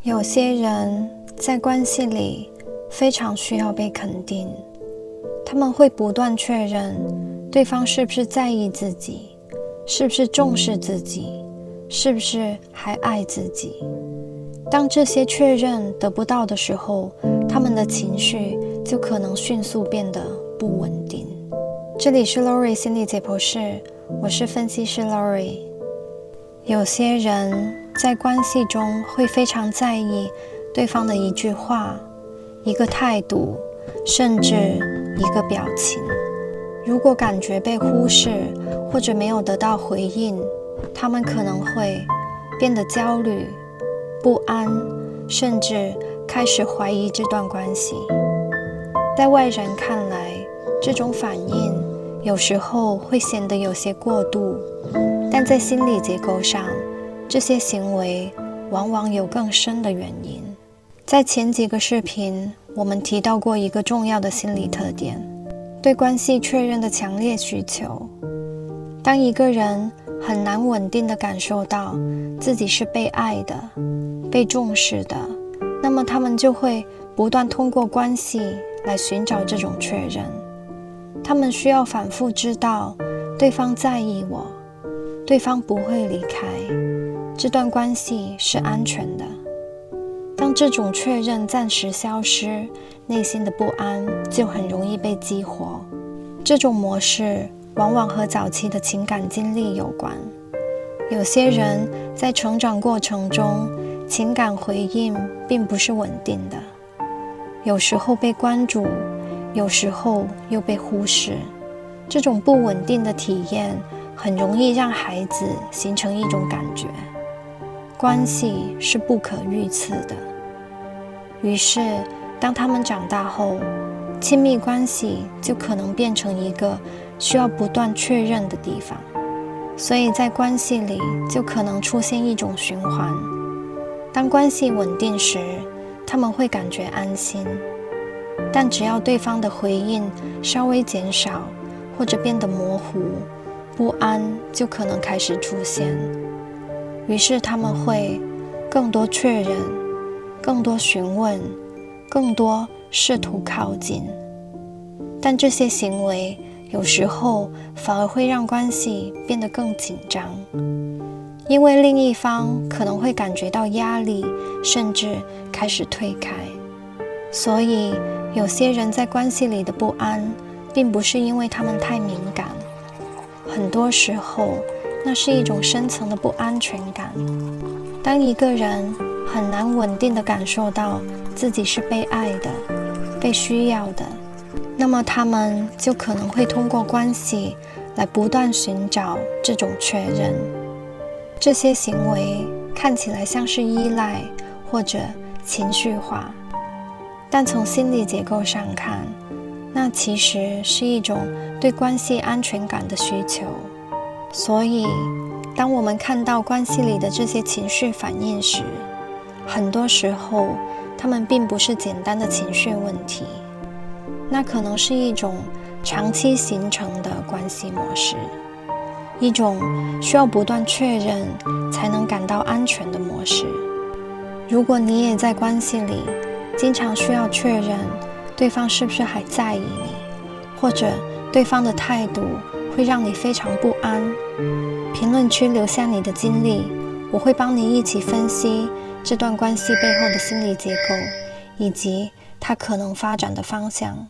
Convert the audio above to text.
有些人在关系里非常需要被肯定，他们会不断确认对方是不是在意自己，是不是重视自己，是不是还爱自己。当这些确认得不到的时候，他们的情绪就可能迅速变得不稳定。这里是 Lori 心理解剖室，我是分析师 Lori。有些人在关系中会非常在意对方的一句话、一个态度，甚至一个表情。如果感觉被忽视或者没有得到回应，他们可能会变得焦虑、不安，甚至开始怀疑这段关系。在外人看来，这种反应有时候会显得有些过度，但在心理结构上，这些行为往往有更深的原因。在前几个视频，我们提到过一个重要的心理特点，对关系确认的强烈需求。当一个人很难稳定地感受到自己是被爱的、被重视的，那么他们就会不断通过关系来寻找这种确认。他们需要反复知道对方在意我，对方不会离开，这段关系是安全的。当这种确认暂时消失，内心的不安就很容易被激活。这种模式往往和早期的情感经历有关。有些人在成长过程中，情感回应并不是稳定的，有时候被关注，有时候又被忽视。这种不稳定的体验很容易让孩子形成一种感觉，关系是不可预测的。于是当他们长大后，亲密关系就可能变成一个需要不断确认的地方。所以在关系里就可能出现一种循环，当关系稳定时，他们会感觉安心，但只要对方的回应稍微减少或者变得模糊，不安就可能开始出现。于是他们会更多确认，更多询问，更多试图靠近。但这些行为有时候反而会让关系变得更紧张，因为另一方可能会感觉到压力，甚至开始退开。所以有些人在关系里的不安，并不是因为他们太敏感，很多时候那是一种深层的不安全感。当一个人很难稳定地感受到自己是被爱的、被需要的，那么他们就可能会通过关系来不断寻找这种确认。这些行为看起来像是依赖或者情绪化，但从心理结构上看，那其实是一种对关系安全感的需求。所以当我们看到关系里的这些情绪反应时，很多时候它们并不是简单的情绪问题，那可能是一种长期形成的关系模式，一种需要不断确认才能感到安全的模式。如果你也在关系里经常需要确认对方是不是还在意你，或者对方的态度会让你非常不安，评论区留下你的经历，我会帮你一起分析这段关系背后的心理结构，以及它可能发展的方向。